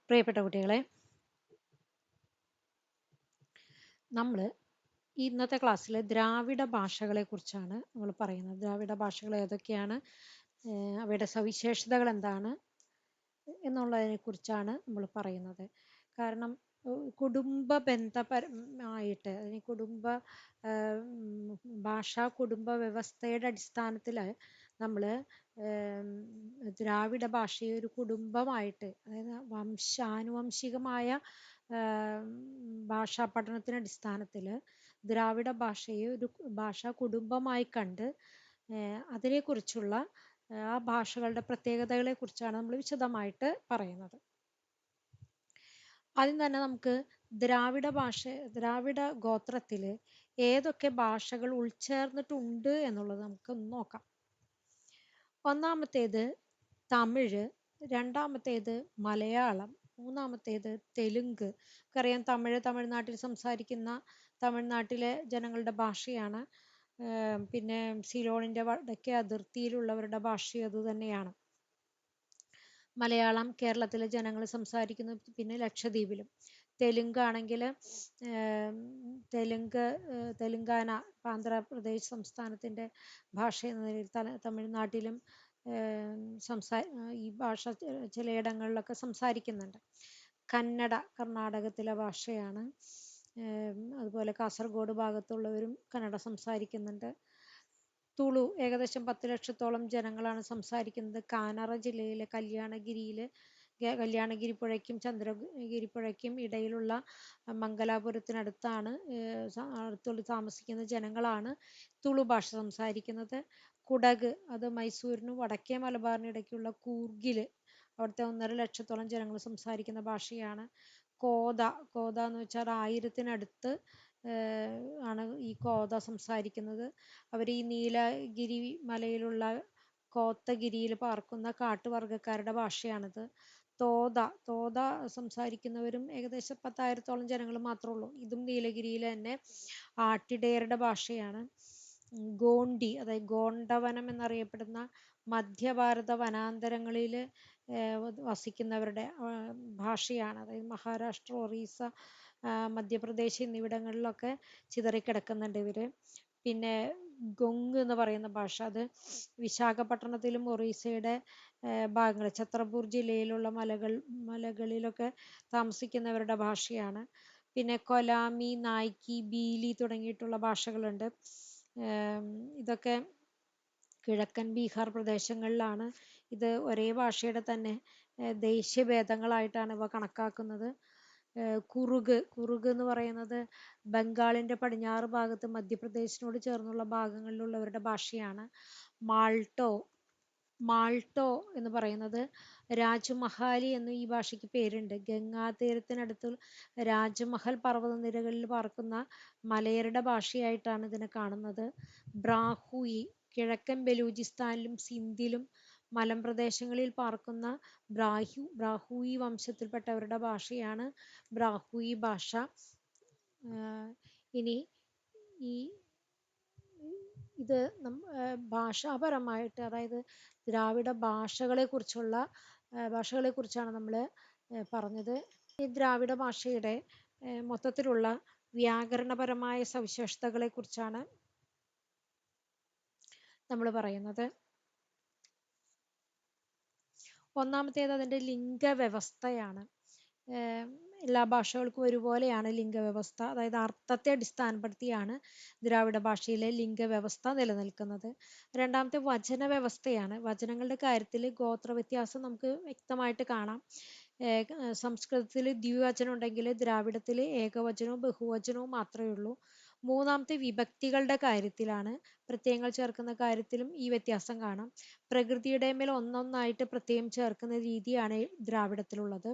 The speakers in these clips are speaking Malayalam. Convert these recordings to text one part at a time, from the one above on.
പ്രിയപ്പെട്ട കുട്ടികളെ, നമ്മൾ ഇന്നത്തെ ക്ലാസ്സിൽ ദ്രാവിഡ ഭാഷകളെ കുറിച്ചാണ് നമ്മൾ പറയുന്നത്. ദ്രാവിഡ ഭാഷകൾ ഏതൊക്കെയാണ്, അവയുടെ സവിശേഷതകൾ എന്താണ് എന്നുള്ളതിനെ കുറിച്ചാണ് നമ്മൾ പറയുന്നത്. കാരണം കുടുംബ ബന്ധപരമായിട്ട് അതിന് ഭാഷാ കുടുംബ വ്യവസ്ഥയുടെ അടിസ്ഥാനത്തിൽ നമ്മൾ ദ്രാവിഡ ഭാഷയെ ഒരു കുടുംബമായിട്ട്, അതായത് ആനുവംശികമായ ഭാഷാ പഠനത്തിന് അടിസ്ഥാനത്തിൽ ദ്രാവിഡ ഭാഷയെ ഒരു ഭാഷാ കുടുംബമായി കണ്ട് അതിനെക്കുറിച്ചുള്ള ആ ഭാഷകളുടെ പ്രത്യേകതകളെ കുറിച്ചാണ് നമ്മൾ വിശദമായിട്ട് പറയുന്നത്. ആദ്യം തന്നെ നമുക്ക് ദ്രാവിഡ ഗോത്രത്തിൽ ഏതൊക്കെ ഭാഷകൾ ഉൾച്ചേർന്നിട്ടുണ്ട് എന്നുള്ളത് നമുക്ക് നോക്കാം. ഒന്നാമത്തേത് തമിഴ്, രണ്ടാമത്തേത് മലയാളം, മൂന്നാമത്തേത് തെലുങ്ക്. നമുക്കറിയാം, തമിഴ്നാട്ടിൽ സംസാരിക്കുന്ന തമിഴ്നാട്ടിലെ ജനങ്ങളുടെ ഭാഷയാണ്. പിന്നെ സിലോണിൻ്റെ വടക്കേ അതിർത്തിയിലുള്ളവരുടെ ഭാഷയും അത് തന്നെയാണ്. മലയാളം കേരളത്തിലെ ജനങ്ങൾ സംസാരിക്കുന്നു, പിന്നെ ലക്ഷദ്വീപിലും. തെലുങ്ക് ആണെങ്കിൽ തെലുങ്കാന ആന്ധ്രാപ്രദേശ് സംസ്ഥാനത്തിൻ്റെ ഭാഷ എന്ന നിലയിൽ തമിഴ്നാട്ടിലും ഈ ഭാഷ ചിലയിടങ്ങളിലൊക്കെ സംസാരിക്കുന്നുണ്ട്. കന്നഡ കർണാടകത്തിലെ ഭാഷയാണ്. അതുപോലെ കാസർഗോഡ് ഭാഗത്തുള്ളവരും കന്നഡ സംസാരിക്കുന്നുണ്ട്. തുളു ഏകദേശം 10 ലക്ഷത്തോളം ജനങ്ങളാണ് സംസാരിക്കുന്നത്. കാനറ ജില്ലയിലെ കല്യാണഗിരി പുഴയ്ക്കും ചന്ദ്രഗിരി പുഴയ്ക്കും ഇടയിലുള്ള മംഗലാപുരത്തിനടുത്താണ് അടുത്തുള്ള താമസിക്കുന്ന ജനങ്ങളാണ് തുളു ഭാഷ സംസാരിക്കുന്നത്. കുടക്, അത് മൈസൂരിനും വടക്കേ മലബാറിനും ഇടയ്ക്കുള്ള കൂർഗിൽ, അവിടുത്തെ 1.5 ലക്ഷത്തോളം ജനങ്ങൾ സംസാരിക്കുന്ന ഭാഷയാണ്. കോത എന്ന് വെച്ചാൽ 1000-നടുത്ത് ആണ് ഈ കോത സംസാരിക്കുന്നത്. അവർ ഈ നീലഗിരി മലയിലുള്ള കോത്തഗിരിയിൽ പാർക്കുന്ന കാട്ടുവർഗക്കാരുടെ ഭാഷയാണിത്. തോത സംസാരിക്കുന്നവരും ഏകദേശം 10,000-ഓളം ജനങ്ങൾ മാത്രമേ ഉള്ളൂ. ഇതും നീലഗിരിയിലെ തന്നെ ആട്ടിടയരുടെ ഭാഷയാണ്. ഗോണ്ടി, അതായത് ഗോണ്ടവനം എന്നറിയപ്പെടുന്ന മധ്യഭാരത വനാന്തരങ്ങളിൽ വസിക്കുന്നവരുടെ ഭാഷയാണ്. അതായത് മഹാരാഷ്ട്ര, ഒറീസ, മധ്യപ്രദേശ് എന്നിവിടങ്ങളിലൊക്കെ ചിതറിക്കിടക്കുന്നുണ്ട് ഇവർ. പിന്നെ ഗൊങ് എന്ന് പറയുന്ന ഭാഷ, അത് വിശാഖപട്ടണത്തിലും ഒറീസയുടെ ഭാഗങ്ങൾ, ഛത്രപൂർ ജില്ലയിലുള്ള മലകളിലൊക്കെ താമസിക്കുന്നവരുടെ ഭാഷയാണ്. പിന്നെ കൊലാമി, നായ്ക്കി, ബീലി തുടങ്ങിയിട്ടുള്ള ഭാഷകളുണ്ട്. ഇതൊക്കെ കിഴക്കൻ ബീഹാർ പ്രദേശങ്ങളിലാണ്. ഇത് ഒരേ ഭാഷയുടെ തന്നെ ദേശീയഭേദങ്ങളായിട്ടാണ് ഇവ കണക്കാക്കുന്നത്. കുറുക് എന്ന് പറയുന്നത് ബംഗാളിൻ്റെ പടിഞ്ഞാറ് ഭാഗത്ത് മധ്യപ്രദേശിനോട് ചേർന്നുള്ള ഭാഗങ്ങളിലുള്ളവരുടെ ഭാഷയാണ്. മാൾട്ടോ എന്ന് പറയുന്നത് രാജ്മഹാലി എന്ന് ഈ ഭാഷയ്ക്ക് പേരുണ്ട്. ഗംഗാതീരത്തിനടുത്ത് രാജ്മഹൽ പർവ്വതനിരകളിൽ പാർക്കുന്ന മലയരുടെ ഭാഷയായിട്ടാണ് ഇതിനെ കാണുന്നത്. ബ്രാഹുയി, കിഴക്കൻ ബലൂചിസ്ഥാനിലും സിന്ധിലും മലമ്പ്രദേശങ്ങളിൽ പാർക്കുന്ന ബ്രാഹുയി വംശത്തിൽപ്പെട്ടവരുടെ ഭാഷയാണ് ബ്രാഹുയി ഭാഷ. ഇനി ഇത് ഭാഷാപരമായിട്ട്, അതായത് ദ്രാവിഡ ഭാഷകളെ കുറിച്ചാണ് നമ്മൾ പറഞ്ഞത്. ഈ ദ്രാവിഡ ഭാഷയുടെ മൊത്തത്തിലുള്ള വ്യാകരണപരമായ സവിശേഷതകളെ കുറിച്ചാണ് നമ്മൾ പറയുന്നത്. ഒന്നാമത്തേത് അതിൻ്റെ ലിംഗവ്യവസ്ഥയാണ്. എല്ലാ ഭാഷകൾക്കും ഒരുപോലെയാണ് ലിംഗവ്യവസ്ഥ. അതായത് അർത്ഥത്തെ അടിസ്ഥാനപ്പെടുത്തിയാണ് ദ്രാവിഡ ഭാഷയിലെ ലിംഗവ്യവസ്ഥ നിലനിൽക്കുന്നത്. രണ്ടാമത്തെ വചന വ്യവസ്ഥയാണ്. വചനങ്ങളുടെ കാര്യത്തിൽ ഗോത്ര വ്യത്യാസം നമുക്ക് വ്യക്തമായിട്ട് കാണാം. സംസ്കൃതത്തിൽ ദ്വിവചനം ഉണ്ടെങ്കിൽ ദ്രാവിഡത്തിൽ ഏകവചനവും ബഹുവചനവും മാത്രമേ ഉള്ളൂ. മൂന്നാമത്തെ വിഭക്തികളുടെ കാര്യത്തിലാണ്. പ്രത്യയങ്ങൾ ചേർക്കുന്ന കാര്യത്തിലും ഈ വ്യത്യാസം കാണാം. പ്രകൃതിയുടെ മേൽ ഒന്നൊന്നായിട്ട് പ്രത്യയം ചേർക്കുന്ന രീതിയാണ് ദ്രാവിഡത്തിലുള്ളത്.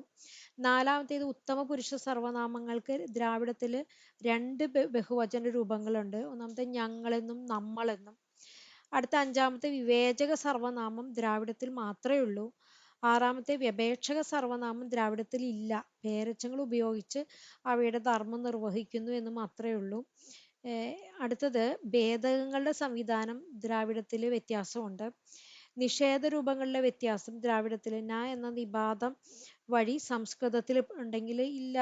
നാലാമത്തേത് ഉത്തമ പുരുഷ സർവനാമങ്ങൾക്ക് ദ്രാവിഡത്തിൽ 2 ബഹുവചന രൂപങ്ങളുണ്ട്. ഒന്നാമത്തെ ഞങ്ങളെന്നും നമ്മളെന്നും. അടുത്ത അഞ്ചാമത്തെ വിവേചക സർവനാമം ദ്രാവിഡത്തിൽ മാത്രമേ ഉള്ളൂ. ആറാമത്തെ വ്യപേക്ഷക സർവനാമം ദ്രാവിഡത്തിൽ ഇല്ല. പേരച്ചങ്ങൾ ഉപയോഗിച്ച് അവയുടെ ധർമ്മം നിർവഹിക്കുന്നു എന്ന് മാത്രമേ ഉള്ളൂ. അടുത്തത് ഭേദകങ്ങളുടെ സംവിധാനം ദ്രാവിഡത്തിൽ വ്യത്യാസമുണ്ട്. നിഷേധ രൂപങ്ങളിലെ വ്യത്യാസം ദ്രാവിഡത്തിൽ ന എന്ന നിപാതം വഴി സംസ്കൃതത്തിൽ ഉണ്ടെങ്കിൽ ഇല്ല,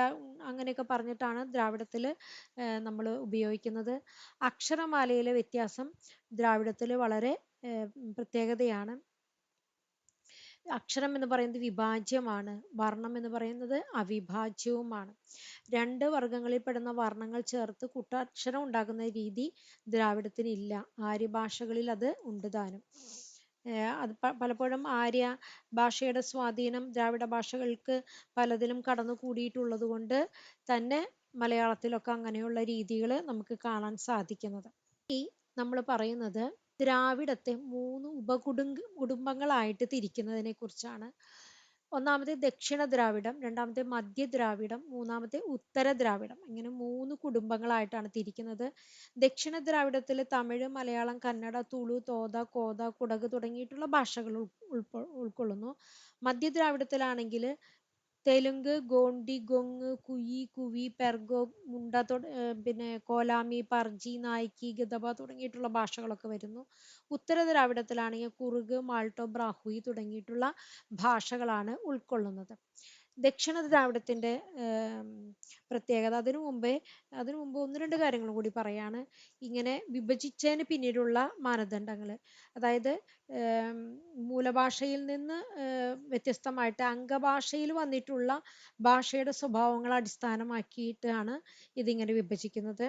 അങ്ങനെയൊക്കെ പറഞ്ഞിട്ടാണ് ദ്രാവിഡത്തിൽ നമ്മൾ ഉപയോഗിക്കുന്നത്. അക്ഷരമാലയിലെ വ്യത്യാസം ദ്രാവിഡത്തിൽ വളരെ പ്രത്യേകതയാണ്. അക്ഷരം എന്ന് പറയുന്നത് വിഭാജ്യമാണ്, വർണ്ണം എന്ന് പറയുന്നത് അവിഭാജ്യവുമാണ്. രണ്ട് വർഗങ്ങളിൽ പെടുന്ന വർണ്ണങ്ങൾ ചേർത്ത് കൂട്ടക്ഷരം ഉണ്ടാക്കുന്ന രീതി ദ്രാവിഡത്തിന് ഇല്ല. ആര്യ ഭാഷകളിൽ അത് ഉണ്ട് താനും. അത് പലപ്പോഴും ആര്യ ഭാഷയുടെ സ്വാധീനം ദ്രാവിഡ ഭാഷകൾക്ക് പലതിലും കടന്നു കൂടിയിട്ടുള്ളത് കൊണ്ട് തന്നെ മലയാളത്തിലൊക്കെ അങ്ങനെയുള്ള രീതികൾ നമുക്ക് കാണാൻ സാധിക്കുന്നത്. ഈ നമ്മൾ പറയുന്നത് ദ്രാവിഡത്തെ 3 കുടുംബങ്ങളായിട്ട് തിരിക്കുന്നതിനെ കുറിച്ചാണ്. ഒന്നാമത്തെ ദക്ഷിണ ദ്രാവിഡം, രണ്ടാമത്തെ മധ്യ ദ്രാവിഡം, മൂന്നാമത്തെ ഉത്തര ദ്രാവിഡം, ഇങ്ങനെ 3 കുടുംബങ്ങളായിട്ടാണ് തിരിക്കുന്നത്. ദക്ഷിണ ദ്രാവിഡത്തിൽ തമിഴ്, മലയാളം, കന്നഡ, തുളു, തോത, കോത, കുടക് തുടങ്ങിയിട്ടുള്ള ഭാഷകൾ ഉൾക്കൊള്ളുന്നു. മധ്യ ദ്രാവിഡത്തിലാണെങ്കിൽ തെലുങ്ക്, ഗോണ്ടി, ഗൊങ്, കുയി, കുവി, പെർഗോ, മുണ്ട, പിന്നെ കോലാമി, പർജി, നായിക്കി, ഗദബ തുടങ്ങിയിട്ടുള്ള ഭാഷകളൊക്കെ വരുന്നു. ഉത്തര ദ്രാവിഡത്തിലാണെങ്കിൽ കുറുക്, മാൾട്ടോ, ബ്രാഹുയി തുടങ്ങിയിട്ടുള്ള ഭാഷകളാണ് ഉൾക്കൊള്ളുന്നത്. ദക്ഷിണ ദ്രാവിഡത്തിന്റെ പ്രത്യേകത, അതിനു മുമ്പ് ഒന്ന് രണ്ട് കാര്യങ്ങളും കൂടി പറയാണ്. ഇങ്ങനെ വിഭജിച്ചതിന് പിന്നീടുള്ള മാനദണ്ഡങ്ങൾ, അതായത് മൂലഭാഷയിൽ നിന്ന് വ്യത്യസ്തമായിട്ട് അംഗഭാഷയിൽ വന്നിട്ടുള്ള ഭാഷയുടെ സ്വഭാവങ്ങൾ അടിസ്ഥാനമാക്കിയിട്ടാണ് ഇതിങ്ങനെ വിഭജിക്കുന്നത്.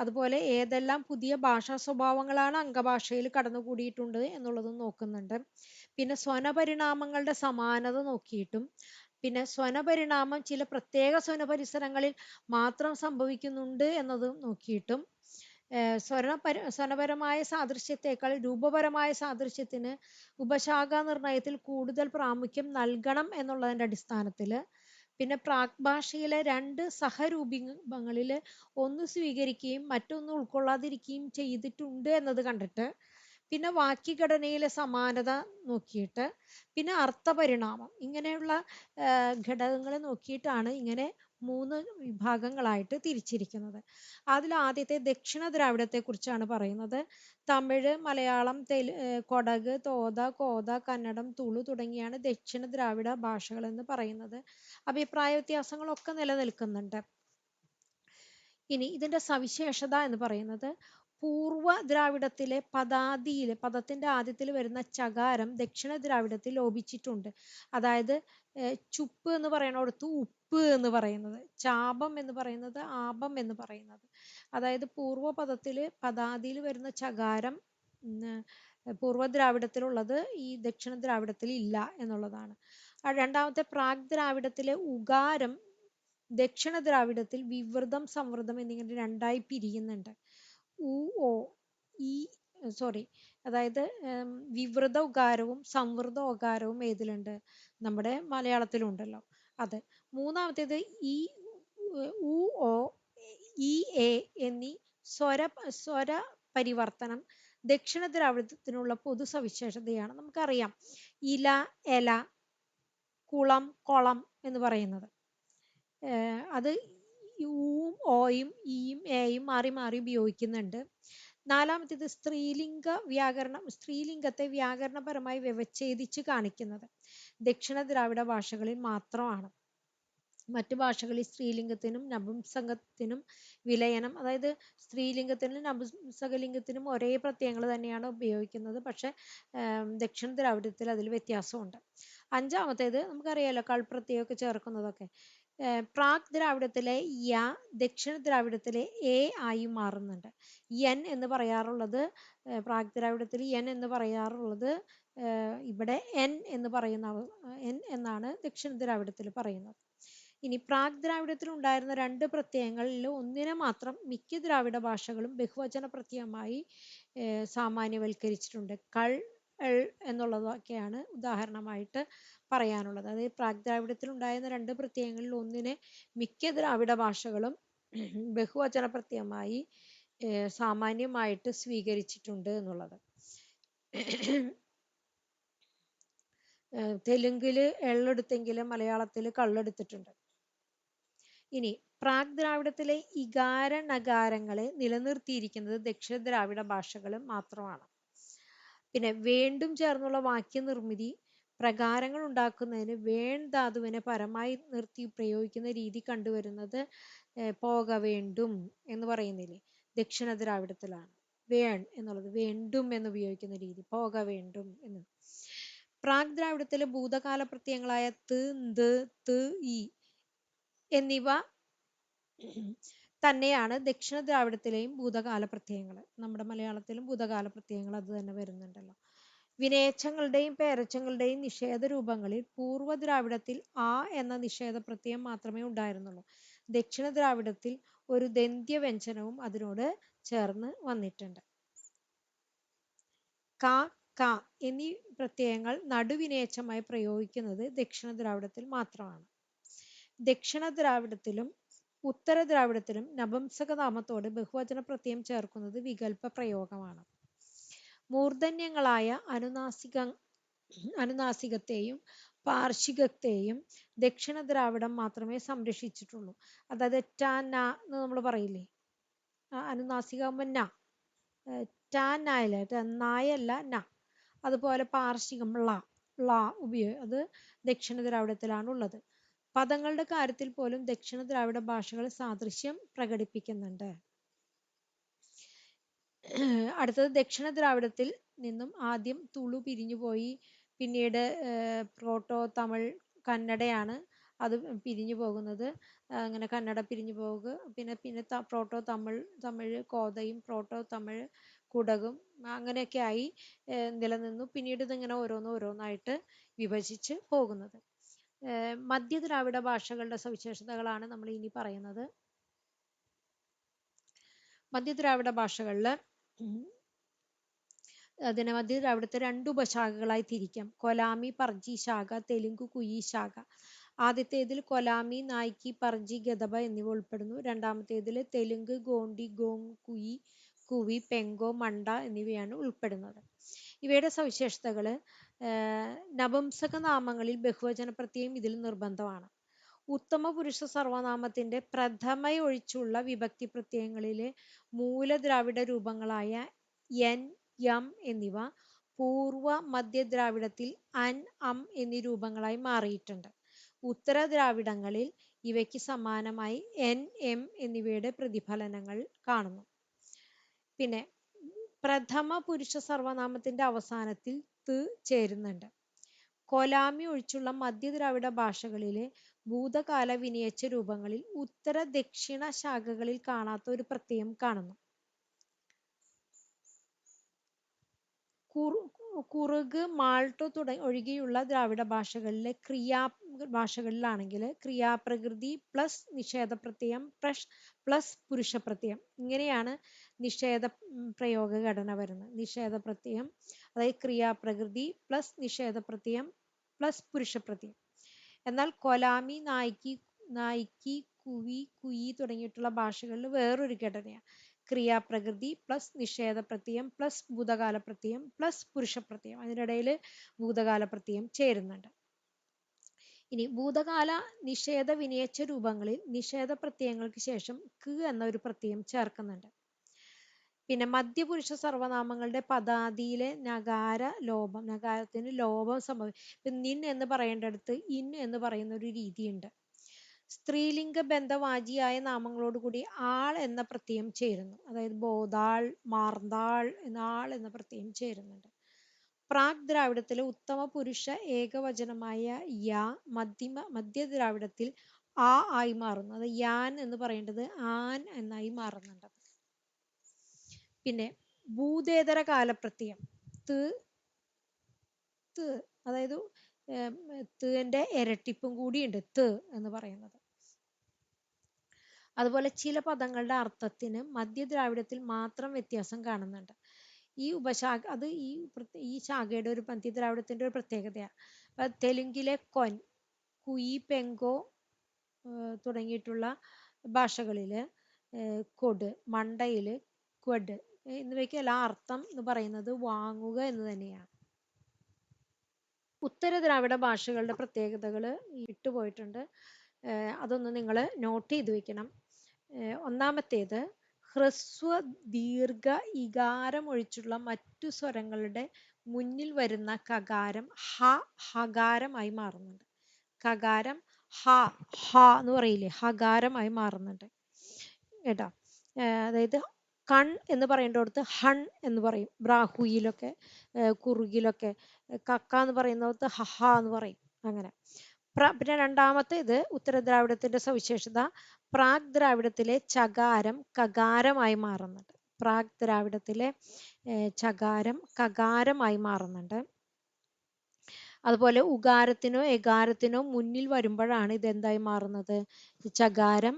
അതുപോലെ ഏതെല്ലാം പുതിയ ഭാഷാ സ്വഭാവങ്ങളാണ് അംഗഭാഷയിൽ കടന്നുകൂടിയിട്ടുണ്ട് എന്നുള്ളതും നോക്കുന്നുണ്ട്. പിന്നെ സ്വനപരിണാമങ്ങളുടെ സമാനത നോക്കിയിട്ടും, പിന്നെ സ്വനപരിണാമം ചില പ്രത്യേക സ്വനപരിസരങ്ങളിൽ മാത്രം സംഭവിക്കുന്നുണ്ട് എന്നതും നോക്കിയിട്ടും, സ്വനപരമായ സാദൃശ്യത്തെക്കാൾ രൂപപരമായ സാദൃശ്യത്തിന് ഉപശാഖ നിർണയത്തിൽ കൂടുതൽ പ്രാമുഖ്യം നൽകണം എന്നുള്ളതിൻ്റെ അടിസ്ഥാനത്തിൽ, പിന്നെ പ്രാക് ഭാഷയിലെ രണ്ട് സഹരൂപങ്ങളിൽ ഒന്ന് സ്വീകരിക്കുകയും മറ്റൊന്ന് ഉൾക്കൊള്ളാതിരിക്കുകയും ചെയ്തിട്ടുണ്ട് എന്നത് കണ്ടിട്ട്, പിന്നെ വാക്യഘടനയിലെ സമാനത നോക്കിയിട്ട്, പിന്നെ അർത്ഥപരിണാമം, ഇങ്ങനെയുള്ള ഘടകങ്ങൾ നോക്കിയിട്ടാണ് ഇങ്ങനെ 3 വിഭാഗങ്ങളായിട്ട് തിരിച്ചിരിക്കുന്നത്. അതിൽ ആദ്യത്തെ ദക്ഷിണ ദ്രാവിഡത്തെ കുറിച്ചാണ് പറയുന്നത്. തമിഴ്, മലയാളം, കൊടക്, തോത, കോത, കന്നഡം, തുളു തുടങ്ങിയാണ് ദക്ഷിണ ദ്രാവിഡ ഭാഷകൾ എന്ന് പറയുന്നത്. അഭിപ്രായ വ്യത്യാസങ്ങളൊക്കെ നിലനിൽക്കുന്നുണ്ട്. ഇനി ഇതിന്റെ സവിശേഷത എന്ന് പറയുന്നത്, പൂർവ്വ ദ്രാവിഡത്തിലെ പദത്തിന്റെ ആദ്യത്തിൽ വരുന്ന ചകാരം ദക്ഷിണ ദ്രാവിഡത്തിൽ ലോപിച്ചിട്ടുണ്ട്. അതായത് ചുപ്പ് എന്ന് പറയുന്നിടത്ത് ഉപ്പ് എന്ന് പറയുന്നത്, ചാപം എന്ന് പറയുന്നത് ആപം എന്ന് പറയുന്നത്. അതായത് പദാദിയിൽ വരുന്ന ചകാരം പൂർവ്വ ദ്രാവിഡത്തിലുള്ളത് ഈ ദക്ഷിണ ദ്രാവിഡത്തിൽ ഇല്ല എന്നുള്ളതാണ്. രണ്ടാമത്തെ പ്രാക് ദ്രാവിഡത്തിലെ ഉകാരം ദക്ഷിണ ദ്രാവിഡത്തിൽ വിവൃതം, സംവൃതം എന്നിങ്ങനെ രണ്ടായി പിരിയുന്നുണ്ട്. അതായത് വിവൃത ഉകാരവും സംവൃത ഉകാരവും ഏതിലുണ്ട്? നമ്മുടെ മലയാളത്തിലുണ്ടല്ലോ അത്. മൂന്നാമത്തേത് ഉ ഓ ഇ എ എന്നീ സ്വര പരിവർത്തനം ദക്ഷിണ ദ്രാവിഡത്തിനുള്ള പൊതു സവിശേഷതയാണ്. നമുക്കറിയാം ഇല, എല, കുളം, കൊളം എന്ന് പറയുന്നത്. അത് ഊവും ഓയും ഈയും ഏയും മാറി മാറി ഉപയോഗിക്കുന്നുണ്ട്. നാലാമത്തേത് സ്ത്രീലിംഗത്തെ വ്യാകരണപരമായി വ്യവച്ഛേദിച്ച് കാണിക്കുന്നത് ദക്ഷിണ ദ്രാവിഡ ഭാഷകളിൽ മാത്രമാണ്. മറ്റു ഭാഷകളിൽ സ്ത്രീലിംഗത്തിനും നപുംസകത്തിനും വിലയനം, അതായത് സ്ത്രീലിംഗത്തിനും നപുംസകലിംഗത്തിനും ഒരേ പ്രത്യയങ്ങൾ തന്നെയാണ് ഉപയോഗിക്കുന്നത്. പക്ഷെ ദക്ഷിണ ദ്രാവിഡത്തിൽ അതിൽ വ്യത്യാസമുണ്ട്. അഞ്ചാമത്തേത് നമുക്കറിയാലോ, കൾപ്രത്യയമൊക്കെ ചേർക്കുന്നതൊക്കെ. പ്രാക് ദ്രാവിഡത്തിലെ യ ദക്ഷിണ ദ്രാവിഡത്തിലെ എ ആയി മാറുന്നുണ്ട്. യൻ എന്ന് പറയാറുള്ളത് പ്രാക് ദ്രാവിഡത്തിൽ എന്ന് പറയാറുള്ളത് ഇവിടെ എൻ എന്നാണ് ദക്ഷിണ ദ്രാവിഡത്തിൽ പറയുന്നത്. ഇനി പ്രാക് ദ്രാവിഡത്തിൽ ഉണ്ടായിരുന്ന 2 പ്രത്യയങ്ങളിൽ ഒന്നിനെ മാത്രം മിക്ക ദ്രാവിഡ ഭാഷകളും ബഹുവചന പ്രത്യയമായി സാമാന്യവൽക്കരിച്ചിട്ടുണ്ട്. കൾ, എൾ എന്നുള്ളതൊക്കെയാണ് ഉദാഹരണമായിട്ട് പറയാനുള്ളത്. അതായത് പ്രാക് ദ്രാവിഡത്തിൽ ഉണ്ടായിരുന്ന 2 പ്രത്യയങ്ങളിൽ ഒന്നിനെ മിക്ക ദ്രാവിഡ ഭാഷകളും ബഹുവചന പ്രത്യയമായി സാമാന്യമായിട്ട് സ്വീകരിച്ചിട്ടുണ്ട് എന്നുള്ളത്. തെലുങ്കില് എള്ളെടുത്തെങ്കിലും മലയാളത്തിൽ കള്ളെടുത്തിട്ടുണ്ട്. ഇനി പ്രാക് ദ്രാവിഡത്തിലെ ഇകാര നകാരങ്ങളെ നിലനിർത്തിയിരിക്കുന്നത് ദക്ഷിണ ദ്രാവിഡ ഭാഷകൾ മാത്രമാണ്. പിന്നെ വേണ്ടും ചേർന്നുള്ള വാക്യനിർമ്മിതി പ്രകാരങ്ങൾ ഉണ്ടാക്കുന്നതിന് വേൺ ധാതുവിനെ പരമായി നിർത്തി പ്രയോഗിക്കുന്ന രീതി കണ്ടുവരുന്നത് പോക വേണ്ടും എന്ന് പറയുന്നില്ലേ, ദക്ഷിണ ദ്രാവിഡത്തിലാണ്. വേൺ എന്നുള്ളത് വേണ്ടും എന്ന് ഉപയോഗിക്കുന്ന രീതി, പോക വേണ്ടും എന്ന്. പ്രാഗ് ദ്രാവിഡത്തിലെ ഭൂതകാല പ്രത്യയങ്ങളായ ത്, ന്ത്, ത്, ഇ എന്നിവ തന്നെയാണ് ദക്ഷിണ ദ്രാവിഡത്തിലെയും ഭൂതകാല പ്രത്യയങ്ങൾ. നമ്മുടെ മലയാളത്തിലും ഭൂതകാല പ്രത്യയങ്ങൾ അത് തന്നെ വരുന്നുണ്ടല്ലോ. വിനയച്ചങ്ങളുടെയും പേരച്ചങ്ങളുടെയും നിഷേധ രൂപങ്ങളിൽ പൂർവ്വ ദ്രാവിഡത്തിൽ ആ എന്ന നിഷേധ പ്രത്യയം മാത്രമേ ഉണ്ടായിരുന്നുള്ളൂ. ദക്ഷിണ ദ്രാവിഡത്തിൽ ഒരു ദന്ത്യ വ്യഞ്ജനവും അതിനോട് ചേർന്ന് വന്നിട്ടുണ്ട്. ക, ക എന്നീ പ്രത്യയങ്ങൾ നടുവിനേച്ചമായി പ്രയോഗിക്കുന്നത് ദക്ഷിണ ദ്രാവിഡത്തിൽ മാത്രമാണ്. ദക്ഷിണ ദ്രാവിഡത്തിലും ഉത്തര ദ്രാവിഡത്തിലും നപുംസകനാമത്തോട് ബഹുവചന പ്രത്യയം ചേർക്കുന്നത് വികല്പ പ്രയോഗമാണ്. മൂർധന്യങ്ങളായ അനുനാസികത്തെയും പാർശ്വികത്തെയും ദക്ഷിണ ദ്രാവിഡം മാത്രമേ സംരക്ഷിച്ചിട്ടുള്ളൂ. അതായത് ട, ന എന്ന് നമ്മൾ പറയില്ലേ, അനുനാസികാകുമ്പോൾ ന, ട നായല്ല, നായല്ല ന. അതുപോലെ പാർശ്വികം ള, അത് ദക്ഷിണ ദ്രാവിഡത്തിലാണ് ഉള്ളത്. പദങ്ങളുടെ കാര്യത്തിൽ പോലും ദക്ഷിണ ദ്രാവിഡ ഭാഷകൾ സാദൃശ്യം പ്രകടിപ്പിക്കുന്നുണ്ട്. അടുത്തത് ദക്ഷിണ ദ്രാവിഡത്തിൽ നിന്നും ആദ്യം തുളു പിരിഞ്ഞുപോയി, പിന്നീട് പ്രോട്ടോ തമിഴ് കന്നഡയാണ് അത് പിരിഞ്ഞു പോകുന്നത്. അങ്ങനെ കന്നഡ പിരിഞ്ഞു പോകുക, പിന്നെ പ്രോട്ടോ തമിഴ് കോതയും പ്രോട്ടോ തമിഴ് കുടകും അങ്ങനെയൊക്കെ ആയി നിലനിന്നു. പിന്നീട് ഇതിങ്ങനെ ഓരോന്നായിട്ട് വിഭജിച്ച് പോകുന്നത്. മധ്യ ദ്രാവിഡ ഭാഷകളുടെ സവിശേഷതകളാണ് നമ്മൾ ഇനി പറയുന്നത്. മധ്യ ദ്രാവിഡ ഭാഷകളിൽ അതിനെ മധ്യ ദ്രാവിഡത്തെ രണ്ട് ഉപശാഖകളായി തിരിക്കാം. കൊലാമി, പർജി ശാഖ, തെലുങ്ക്, കുയി ശാഖ. ആദ്യത്തേതിൽ കൊലാമി, നായ്ക്കി, പർജി, ഗദബ എന്നിവ ഉൾപ്പെടുന്നു. രണ്ടാമത്തേതിൽ തെലുങ്ക്, ഗോണ്ടി, ഗോങ്, കുയി, കുവി, പെങ്കോ, മണ്ട എന്നിവയാണ് ഉൾപ്പെടുന്നത്. ഇവയുടെ സവിശേഷതകൾ: നപുംസക നാമങ്ങളിൽ ബഹുവചന പ്രത്യയം ഇതിൽ നിർബന്ധമാണ്. ഉത്തമ പുരുഷ സർവനാമത്തിന്റെ പ്രഥമയൊഴിച്ചുള്ള വിഭക്തി പ്രത്യയങ്ങളിലെ മൂലദ്രാവിഡ രൂപങ്ങളായ എൻ, യം എന്നിവ പൂർവ മധ്യ ദ്രാവിഡത്തിൽ അൻ, അം എന്നീ രൂപങ്ങളായി മാറിയിട്ടുണ്ട്. ഉത്തര ദ്രാവിഡങ്ങളിൽ ഇവയ്ക്ക് സമാനമായി എൻ, എം എന്നിവയുടെ പ്രതിഫലനങ്ങൾ കാണുന്നു. പിന്നെ പ്രഥമ പുരുഷ സർവനാമത്തിന്റെ അവസാനത്തിൽ ത് ചേരുന്നുണ്ട്. കൊലാമി ഒഴിച്ചുള്ള മധ്യ ദ്രാവിഡ ഭാഷകളിലെ ഭൂതകാല വിനയച്ച രൂപങ്ങളിൽ ഉത്തര ദക്ഷിണ ശാഖകളിൽ കാണാത്ത ഒരു പ്രത്യയം കാണുന്നു. കുറുക്, മാൾട്ടോ ഒഴികെയുള്ള ദ്രാവിഡ ഭാഷകളിലാണെങ്കിൽ ക്രിയാപ്രകൃതി പ്ലസ് നിഷേധ പ്രത്യയം പ്ലസ് പുരുഷ പ്രത്യയം, ഇങ്ങനെയാണ് നിഷേധ പ്രയോഗ ഘടന വരുന്നത്. നിഷേധ പ്രത്യയം, അതായത് ക്രിയാപ്രകൃതി പ്ലസ് നിഷേധ പ്രത്യയം പ്ലസ് പുരുഷ പ്രത്യയം. എന്നാൽ കൊലാമി, നായ്ക്കി, കുവി, കുയി തുടങ്ങിയിട്ടുള്ള ഭാഷകളിൽ വേറൊരു ഘടനയാണ്. ക്രിയാപ്രകൃതി പ്ലസ് നിഷേധ പ്രത്യയം പ്ലസ് ഭൂതകാല പ്രത്യയം പ്ലസ് പുരുഷ പ്രത്യയം. അതിനിടയിൽ ഭൂതകാല പ്രത്യയം ചേരുന്നുണ്ട്. ഇനി ഭൂതകാല നിഷേധ വിനയച്ച രൂപങ്ങളിൽ നിഷേധ പ്രത്യയങ്ങൾക്ക് ശേഷം ക് എന്ന ഒരു പ്രത്യയം ചേർക്കുന്നുണ്ട്. പിന്നെ മധ്യപുരുഷ സർവനാമങ്ങളുടെ പദാദിയിലെ നകാര ലോപം, നകാരത്തിന് ലോപം സംഭവിക്കും. നിൻ എന്ന് പറയേണ്ടടുത്ത് ഇൻ എന്ന് പറയുന്ന ഒരു രീതിയുണ്ട്. സ്ത്രീലിംഗ ബന്ധവാചിയായ നാമങ്ങളോടുകൂടി ആൾ എന്ന പ്രത്യയം ചേരുന്നു. അതായത് ബോധാൾ, മാർന്താൾ എന്ന ആൾ എന്ന പ്രത്യയം ചേരുന്നുണ്ട്. പ്രാഗ് ദ്രാവിഡത്തിലെ ഉത്തമ പുരുഷ ഏകവചനമായ യ മധ്യ ദ്രാവിഡത്തിൽ ആ ആയി മാറുന്നു. അത് യാൻ എന്ന് പറയേണ്ടത് ആൻ എന്നായി മാറുന്നുണ്ട്. പിന്നെ ഭൂതേതര കാലപ്രത്യയം ത്, അതായത് ന്റെ ഇരട്ടിപ്പും കൂടിയുണ്ട് ത് എന്ന് പറയുന്നത്. അതുപോലെ ചില പദങ്ങളുടെ അർത്ഥത്തിന് മധ്യ ദ്രാവിഡത്തിൽ മാത്രം വ്യത്യാസം കാണുന്നുണ്ട്. ഈ ഉപശാഖ അത് ഈ ശാഖയുടെ ഒരു മധ്യ ദ്രാവിഡത്തിന്റെ ഒരു പ്രത്യേകതയാണ്. തെലുങ്കിലെ കൊൻ, കുയി, പെങ്കോ തുടങ്ങിയിട്ടുള്ള ഭാഷകളില് കൊട്, മണ്ടയില് ക്വഡ് എന്നിവയ്ക്കെല്ലാം അർത്ഥം എന്ന് പറയുന്നത് വാങ്ങുക എന്ന് തന്നെയാണ്. ഉത്തര ദ്രാവിഡ ഭാഷകളുടെ പ്രത്യേകതകൾ വിട്ടുപോയിട്ടുണ്ട്, അതൊന്ന് നിങ്ങൾ നോട്ട് ചെയ്ത് വെക്കണം. ഒന്നാമത്തേത് ഹ്രസ്വ ദീർഘ ഇകാരം ഒഴിച്ചുള്ള മറ്റു സ്വരങ്ങളുടെ മുന്നിൽ വരുന്ന കകാരം ഹകാരമായി മാറുന്നുണ്ട്. കകാരം ഹ എന്ന് പറയില്ലേ, ഹകാരമായി മാറുന്നുണ്ട് കേട്ടോ. അതായത് കൺ എന്ന് പറയേണ്ടടുത്ത് ഹൺ എന്ന് പറയും. ബ്രാഹുയിലൊക്കെ കുറുകിലൊക്കെ. കക്ക എന്ന് പറയുന്നിടത്ത് ഹഹ എന്ന് പറയും. അങ്ങനെ. പിന്നെ രണ്ടാമത്തെ ഇത് ഉത്തരദ്രാവിഡത്തിന്റെ സവിശേഷത, പ്രാഗ് ദ്രാവിഡത്തിലെ ചകാരം കകാരമായി മാറുന്നുണ്ട്. പ്രാഗ് ദ്രാവിഡത്തിലെ ചകാരം കകാരമായി മാറുന്നുണ്ട്. അതുപോലെ ഉകാരത്തിനോ എകാരത്തിനോ മുന്നിൽ വരുമ്പോഴാണ് ഇത് എന്തായി മാറുന്നത്, ചകാരം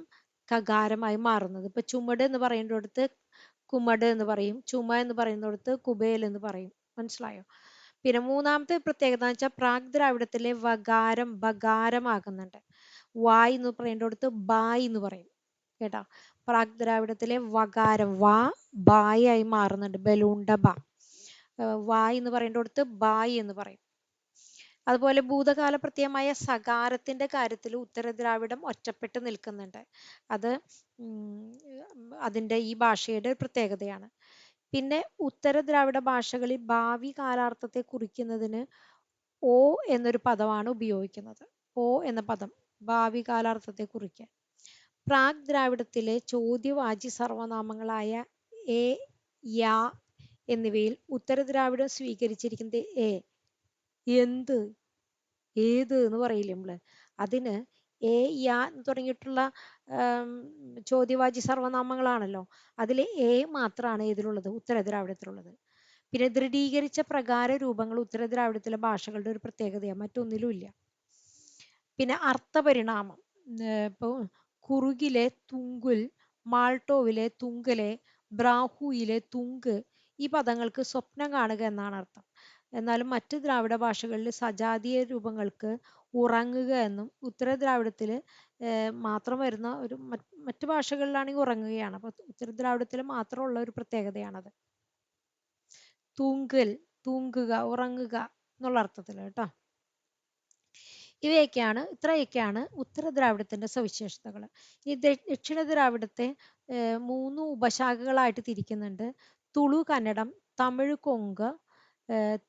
കകാരമായി മാറുന്നത്. ഇപ്പൊ ചുമട് എന്ന് പറയുന്നിടത്ത് കുമട് എന്ന് പറയും, ചുമ എന്ന് പറയുന്നിടത്ത് കുബേൽ എന്ന് പറയും. മനസ്സിലായോ? പിന്നെ മൂന്നാമത്തെ പ്രത്യേകത എന്ന് വെച്ചാൽ പ്രാഗ് ദ്രാവിഡത്തിലെ വകാരം ബകാരമാകുന്നുണ്ട്. വായ് എന്ന് പറയേണ്ടടുത്ത് ബായ് എന്ന് പറയും കേട്ടോ. പ്രാഗ് ദ്രാവിഡത്തിലെ വകാരം ബായ് ആയി മാറുന്നുണ്ട്. ബലൂണ്ട ബ. വായ് എന്ന് പറയേണ്ടടുത്ത് ബായ് എന്ന് പറയും. അതുപോലെ ഭൂതകാല പ്രത്യയമായ സകാരത്തിന്റെ കാര്യത്തിൽ ഉത്തരദ്രാവിഡം ഒറ്റപ്പെട്ട് നിൽക്കുന്നുണ്ട്. അത് അതിന്റെ ഈ ഭാഷയുടെ പ്രത്യേകതയാണ്. പിന്നെ ഉത്തരദ്രാവിഡ ഭാഷകളിൽ ഭാവി കാലാർത്ഥത്തെ കുറിക്കുന്നതിന് ഓ എന്നൊരു പദമാണ് ഉപയോഗിക്കുന്നത്. ഓ എന്ന പദം ഭാവി കാലാർത്ഥത്തെ കുറിക്കാൻ. പ്രാഗ് ദ്രാവിഡത്തിലെ ചോദ്യവാചി സർവനാമങ്ങളായ എ, യാ എന്നിവയിൽ ഉത്തരദ്രാവിഡം സ്വീകരിച്ചിരിക്കുന്നത് എ, എന്ത്, ഏത് എന്ന് പറയില്ലേ നമ്മള്, അതിന് എ, യാ തുടങ്ങിയിട്ടുള്ള ചോദ്യവാചി സർവനാമങ്ങളാണല്ലോ. അതിൽ എ മാത്രമാണ് ഇതിലുള്ളത്, ഉത്തരദ്രാവിഡത്തിലുള്ളത്. പിന്നെ ദൃഢീകരിച്ച പ്രകാര രൂപങ്ങൾ ഉത്തരദ്രാവിഡത്തിലെ ഭാഷകളുടെ ഒരു പ്രത്യേകതയാണ്, മറ്റൊന്നിലും ഇല്ല. പിന്നെ അർത്ഥപരിണാമം, ഇപ്പോൾ കുറുകിലെ തുങ്കുൽ, മാൾട്ടോവിലെ തുങ്കലെ, ബ്രാഹുയിലെ തുങ്ക്, ഈ പദങ്ങൾക്ക് സ്വപ്നം കാണുക എന്നാണ് അർത്ഥം. എന്നാലും മറ്റ് ദ്രാവിഡ ഭാഷകളിൽ സജാതീയ രൂപങ്ങൾക്ക് ഉറങ്ങുക എന്നും, ഉത്തരദ്രാവിഡത്തിൽ മാത്രം വരുന്ന ഒരു മറ്റു ഭാഷകളിലാണെങ്കിൽ ഉറങ്ങുകയാണ്. അപ്പൊ ഉത്തരദ്രാവിഡത്തിൽ മാത്രമുള്ള ഒരു പ്രത്യേകതയാണത്. തൂങ്കൽ, തൂങ്ങുക, ഉറങ്ങുക എന്നുള്ള അർത്ഥത്തിൽ കേട്ടോ. ഇത്രയൊക്കെയാണ് ഉത്തരദ്രാവിഡത്തിന്റെ സവിശേഷതകൾ. ഈ ദക്ഷിണ ദ്രാവിഡത്തെ 3 ഉപശാഖകളായിട്ട് തിരിക്കുന്നുണ്ട്. തുളു കന്നഡം, തമിഴ് കൊങ്ക്,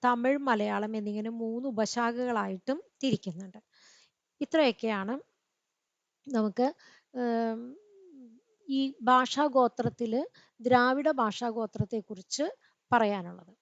തമിഴ് മലയാളം എന്നിങ്ങനെ 3 ഉപശാഖകളായിട്ടും തിരിക്കുന്നുണ്ട്. ഇത്രയൊക്കെയാണ് നമുക്ക് ഈ ഭാഷാഗോത്രത്തില് ദ്രാവിഡ ഭാഷാഗോത്രത്തെ കുറിച്ച് പറയാനുള്ളത്.